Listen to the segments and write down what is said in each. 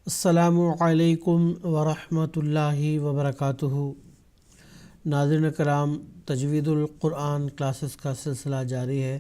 السلام علیکم ورحمۃ اللہ وبرکاتہ۔ ناظرین کرام، تجوید القرآن کلاسز کا سلسلہ جاری ہے۔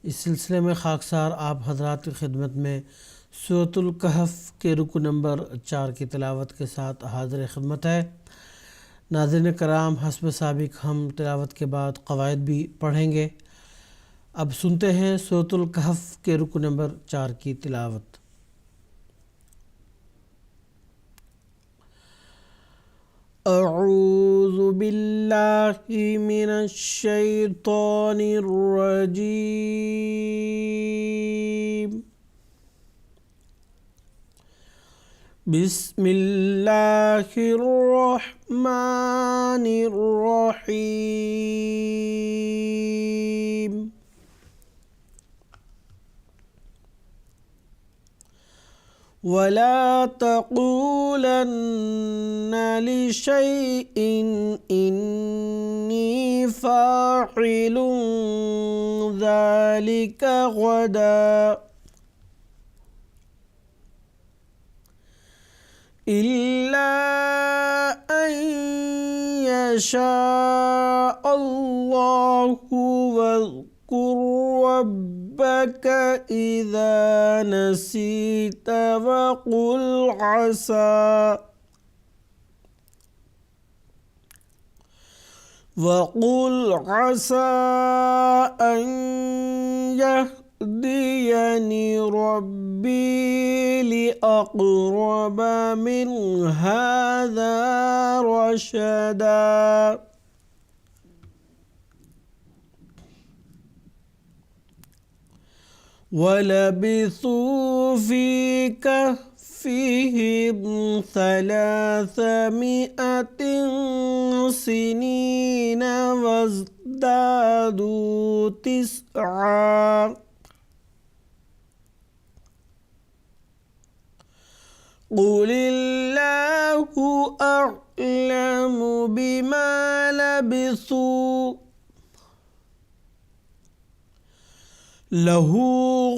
اس سلسلے میں خاکسار آپ حضرات کی خدمت میں سورۃ الکہف کے رکو نمبر 4 کی تلاوت کے ساتھ حاضر خدمت ہے۔ ناظرین کرام، حسب سابق ہم تلاوت کے بعد قواعد بھی پڑھیں گے۔ اب سنتے ہیں سورۃ الکہف کے رکو نمبر 4 کی تلاوت۔ اعوذ باللہ من الشیطان الرجیم، بسم اللہ الرحمن الرحیم۔ وَلَا تَقُولَنَّ لِشَيْءٍ إِنِّي فَاعِلٌ ذَلِكَ غَدًا إِلَّا أَن يَشَاءَ اللَّهُ وَاذْكُر رَّبَّكَ إِذَا نَسِيتَ وَقُلْ عَسَىٰ أَن يَهْدِيَنِي رَبِّي لِأَقْرَبَ مِنْ هَٰذَا رَشَدًا۔ وَلَبِثُوا فِي كَهْفِهِمْ 300 سِنِينَ وَازْدَادُوا 9۔ قُلِ اللَّهُ أَعْلَمُ بِمَا لَبِثُوا، لَهُ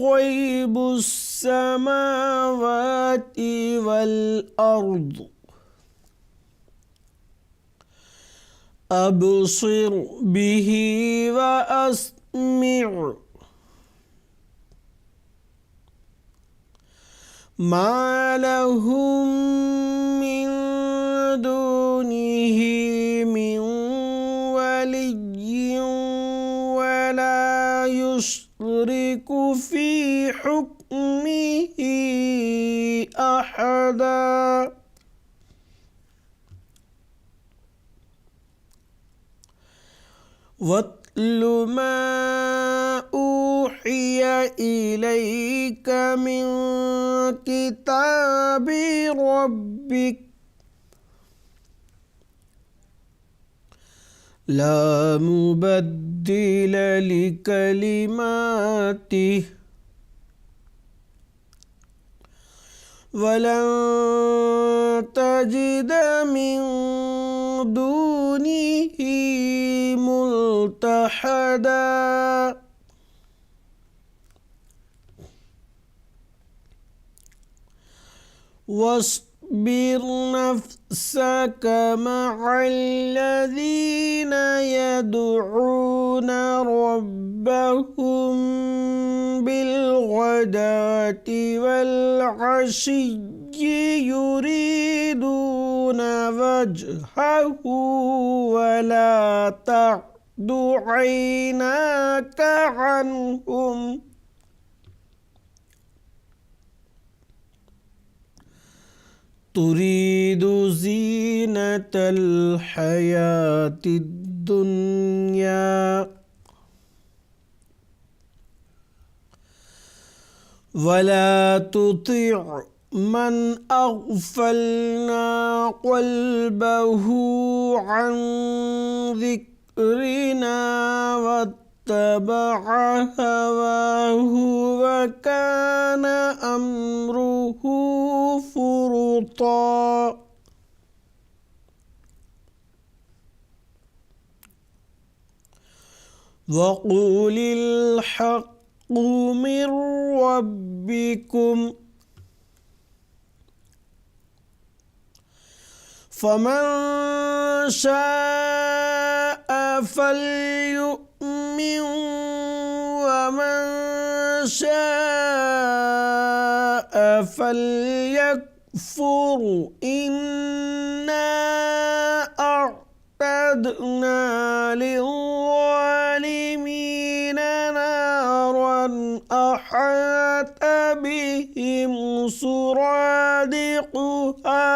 غَيْبُ السَّمَاوَاتِ وَالْأَرْضِ، أَبْصِرْ بِهِ وَأَسْمِعْ، مَا لَهُم مِّن دُونِهِ مِن وَلِيٍّ وَلَا يُشْرِكُ فِي حُكْمِهِ أَحَدًا۔ وَاتْلُ مَا أُوحِيَ إِلَيْكَ مِن كِتَابِ رَبِّكَ، لَا مُبَدِّلَ لِكَلِمَاتِهِ وَلَن تَجِدَ مِن دُونِهِ مُلْتَحَدًا۔ وَاصْبِرْ نَفْسَكَ مَعَ الَّذِينَ يَدْعُونَ رَبَّهُم بِالْغَدَاةِ وَالْعَشِيِّ يُرِيدُونَ وَجْهَهُ، وَلَا تَعْدُ عَيْنَاكَ عَنْهُمْ تُرِيدُ زِينَةَ الْحَيَاةِ الدُّنْيَا، وَلَا تُطِعْ مَنْ أَغْفَلْنَا قَلْبَهُ عَنْ ذِكْرِنَا وَاتَّبَعَ هَوَاهُ وَكَانَ أَمْرُهُ فُرُطًا۔ وَقُلِ الْحَقُّ الْحَقُّ مِنْ رَبِّكُمْ فمن شاء فليؤمن ومن شاء فليكفر إنا أعتدنا للظالمين نارا أحاط بهم سرادقها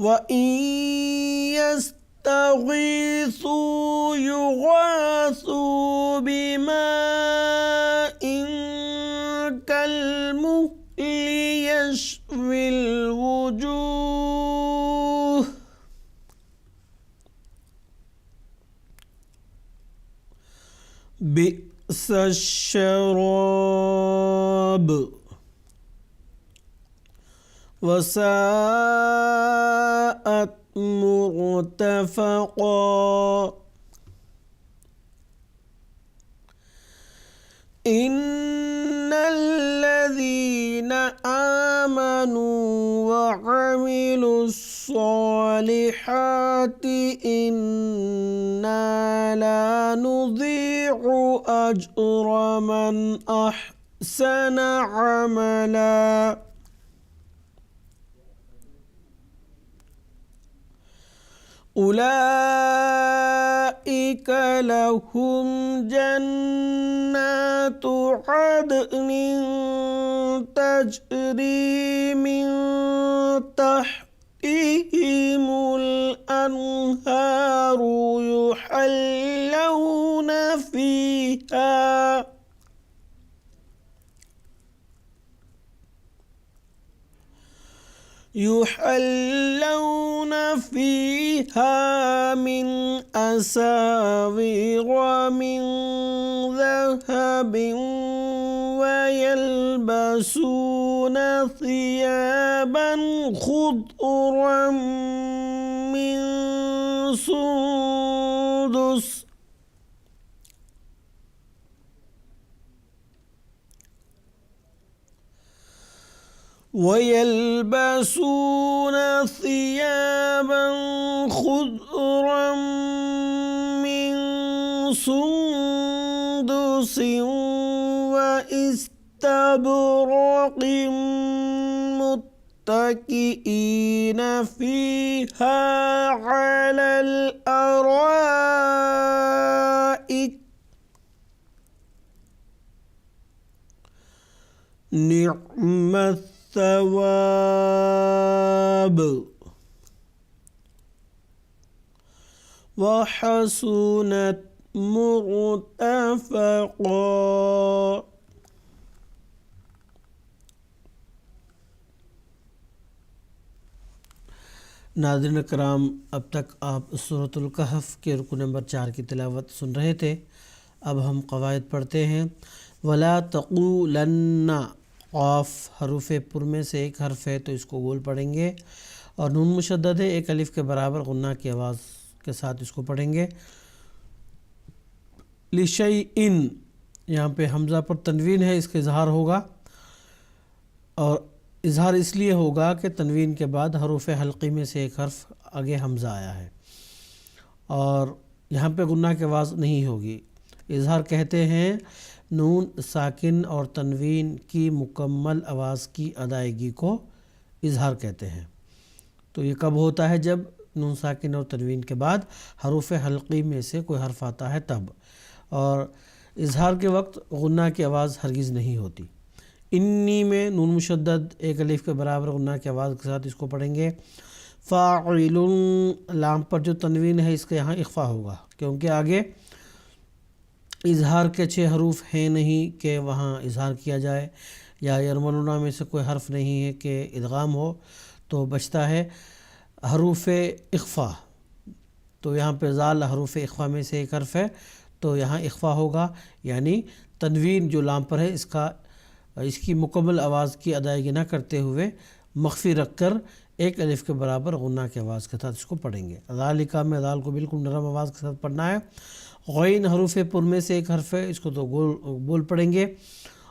وَإِن يَسْتَغِيثُوا يُغَاثُوا بِمَاءٍ كَالْمُهْلِ يَشْوِي الْوُجُوهَ بِئْسَ الشَّرَابُ وَسَاءَتْ مرتفقا إن الذين آمنوا وعملوا الصالحات إنا لا نضيع أجر من أحسن عملا أولئك لهم جنات عدن تجري من تحتهم الأنهار يحلون فيها من أساور من ذهب ويلبسون ثيابا خضرا من سندس وإستبرق متكئين فيها على الأرائك نعم الثواب وحسنت مرتفقا۔ ناظرین کرام، اب تک آپ سورۃ الکہف کے رکو نمبر 4 کی تلاوت سن رہے تھے۔ اب ہم قواعد پڑھتے ہیں۔ ولا تقولن، قاف حروف پر میں سے ایک حرف ہے تو اس کو گول پڑھیں گے، اور نون مشدد ہے، ایک الف کے برابر غنہ کی آواز کے ساتھ اس کو پڑھیں گے۔ لشیئن، یہاں پہ حمزہ پر تنوین ہے، اس کا اظہار ہوگا، اور اظہار اس لیے ہوگا کہ تنوین کے بعد حروف حلقی میں سے ایک حرف آگے حمزہ آیا ہے، اور یہاں پہ غنہ کی آواز نہیں ہوگی۔ اظہار کہتے ہیں نون ساکن اور تنوین کی مکمل آواز کی ادائیگی کو اظہار کہتے ہیں۔ تو یہ کب ہوتا ہے؟ جب نون ساکن اور تنوین کے بعد حروف حلقی میں سے کوئی حرف آتا ہے تب، اور اظہار کے وقت غنہ کی آواز ہرگز نہیں ہوتی۔ انی میں نون مشدد ایک الف کے برابر غنہ کی آواز کے ساتھ اس کو پڑھیں گے۔ فاعل، لام پر جو تنوین ہے اس کا یہاں اخفا ہوگا، کیونکہ آگے اظہار کے 6 حروف ہیں نہیں کہ وہاں اظہار کیا جائے، یا یرملون میں سے کوئی حرف نہیں ہے کہ ادغام ہو، تو بچتا ہے حروف اخفا۔ تو یہاں پہ ذال حروف اخفا میں سے ایک حرف ہے، تو یہاں اخفا ہوگا، یعنی تنوین جو لام پر ہے اس کی مکمل آواز کی ادائیگی نہ کرتے ہوئے مخفی رکھ کر ایک الف کے برابر غنہ کی آواز کے ساتھ اس کو پڑھیں گے۔ ذالکہ میں دال کو بالکل نرم آواز کے ساتھ پڑھنا ہے۔ غین حروف پر میں سے ایک حرف ہے، اس کو تو بول پڑھیں گے،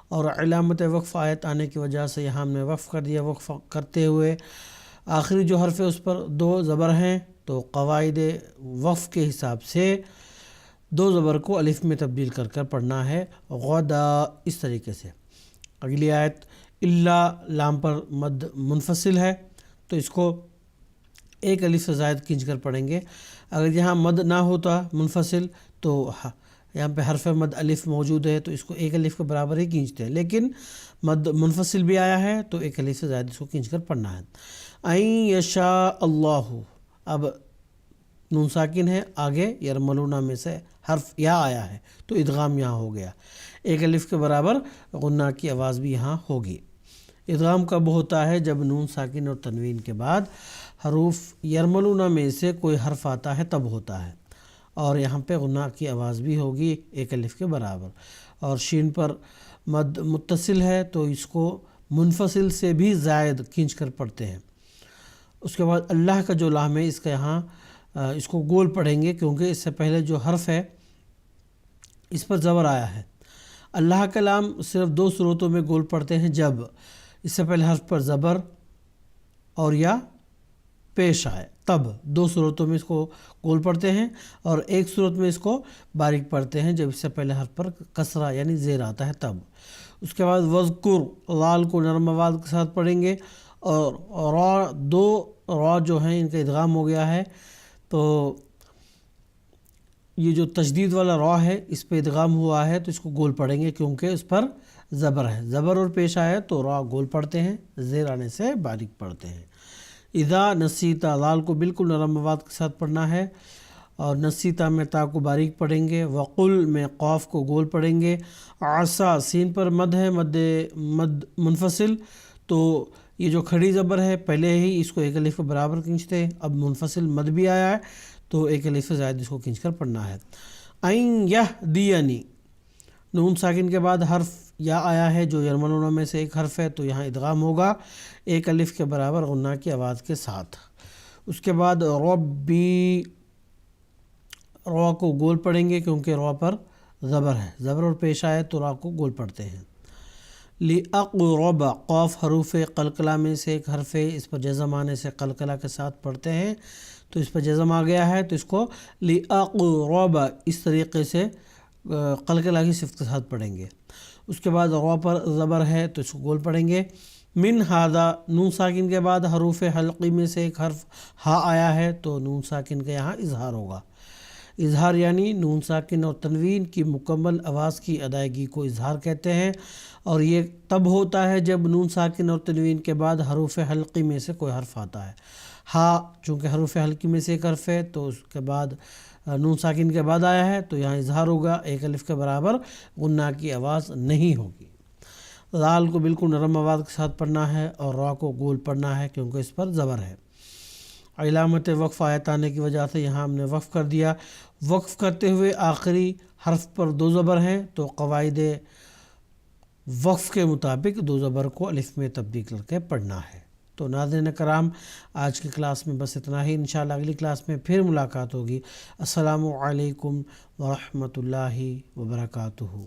اور علامت وقف آیت آنے کی وجہ سے یہاں ہم نے وقف کر دیا۔ وقف کرتے ہوئے آخری جو حرف ہے اس پر 2 زبر ہیں، تو قواعد وقف کے حساب سے 2 زبر کو الف میں تبدیل کر کر پڑھنا ہے، غدا، اس طریقے سے۔ اگلی آیت اللہ، لام پر مد منفصل ہے تو اس کو ایک الف سے زائد کھینچ کر پڑھیں گے۔ اگر یہاں مد نہ ہوتا منفصل تو یہاں پہ حرف مد الف موجود ہے تو اس کو ایک الف کے برابر ہی کھینچتے ہیں، لیکن مد منفصل بھی آیا ہے تو ایک الف سے زائد اس کو کھینچ کر پڑھنا ہے۔ این یشاء اللہ، اب نون ساکن ہے، آگے یرملون میں سے حرف یا آیا ہے تو ادغام یہاں ہو گیا، ایک الف کے برابر غنہ کی آواز بھی یہاں ہوگی۔ ادغام کب ہوتا ہے؟ جب نون ساکن اور تنوین کے بعد حروف یرملون میں سے کوئی حرف آتا ہے تب ہوتا ہے، اور یہاں پہ غنہ کی آواز بھی ہوگی ایک الف کے برابر۔ اور شین پر مد متصل ہے تو اس کو منفصل سے بھی زائد کھینچ کر پڑھتے ہیں۔ اس کے بعد اللہ کا جو لام ہے اس کا یہاں اس کو گول پڑھیں گے، کیونکہ اس سے پہلے جو حرف ہے اس پر زبر آیا ہے۔ اللہ کا لام صرف 2 صورتوں میں گول پڑھتے ہیں، جب اس سے پہلے حرف پر زبر اور یا پیش آئے، تب 2 صورتوں میں اس کو گول پڑھتے ہیں، اور ایک صورت میں اس کو باریک پڑھتے ہیں جب اس سے پہلے حرف پر کسرہ یعنی زیر آتا ہے تب۔ اس کے بعد وذکر، لال کو نرم آواز کے ساتھ پڑھیں گے، اور را، 2 را جو ہیں ان کا ادغام ہو گیا ہے، تو یہ جو تشدید والا را ہے اس پہ ادغام ہوا ہے تو اس کو گول پڑھیں گے، کیونکہ اس پر زبر ہے، زبر اور پیش آئے تو را گول پڑھتے ہیں، زیر آنے سے باریک پڑھتے ہیں۔ اذا نسیتا، لال کو بالکل نرم آواز کے ساتھ پڑھنا ہے، اور نسیتا میں تا کو باریک پڑھیں گے۔ وقل میں قاف کو گول پڑھیں گے۔ عصا، سین پر مد ہے، مد منفصل، تو یہ جو کھڑی زبر ہے پہلے ہی اس کو ایک الف کے برابر کھینچتے ہیں، اب منفصل مد بھی آیا ہے تو ایک الف سے زائد اس کو کھینچ کر پڑھنا ہے۔ این یہدینی، نون ساکن کے بعد حرف یا آیا ہے جو یرملون میں سے ایک حرف ہے تو یہاں ادغام ہوگا ایک الف کے برابر غنہ کی آواز کے ساتھ۔ اس کے بعد ربی، را کو گول پڑھیں گے کیونکہ را پر زبر ہے، زبر اور پیش آئے تو را کو گول پڑھتے ہیں۔ لِأَقْرَبَ، قاف حروف قلقلہ میں سے ایک حرف ہے، اس پر جزم آنے سے قلقلہ کے ساتھ پڑھتے ہیں، تو اس پر جزم آ گیا ہے تو اس کو لِأَقْرَبَ اس طریقے سے قلقلہ کی صفت کے ساتھ پڑھیں گے۔ اس کے بعد را پر زبر ہے تو اس کو گول پڑھیں گے۔ من ہذا، نون ساکن کے بعد حروف حلقی میں سے ایک حرف ہا آیا ہے تو نون ساکن کا یہاں اظہار ہوگا۔ اظہار یعنی نون ساکن اور تنوین کی مکمل آواز کی ادائیگی کو اظہار کہتے ہیں، اور یہ تب ہوتا ہے جب نون ساکن اور تنوین کے بعد حروف حلقی میں سے کوئی حرف آتا ہے۔ ہا چونکہ حروف حلقی میں سے ایک حرف ہے تو اس کے بعد نون ساکن کے بعد آیا ہے تو یہاں اظہار ہوگا، ایک الف کے برابر غنہ کی آواز نہیں ہوگی۔ لال کو بالکل نرم آواز کے ساتھ پڑھنا ہے، اور را کو گول پڑھنا ہے کیونکہ اس پر زبر ہے۔ علامت وقف آیت آنے کی وجہ سے یہاں ہم نے وقف کر دیا۔ وقف کرتے ہوئے آخری حرف پر 2 زبر ہیں تو قواعد وقف کے مطابق 2 زبر کو الف میں تبدیل کر کے پڑھنا ہے۔ تو ناظرین کرام، آج کی کلاس میں بس اتنا ہی، انشاءاللہ اگلی کلاس میں پھر ملاقات ہوگی۔ السلام علیکم ورحمۃ اللہ وبرکاتہ۔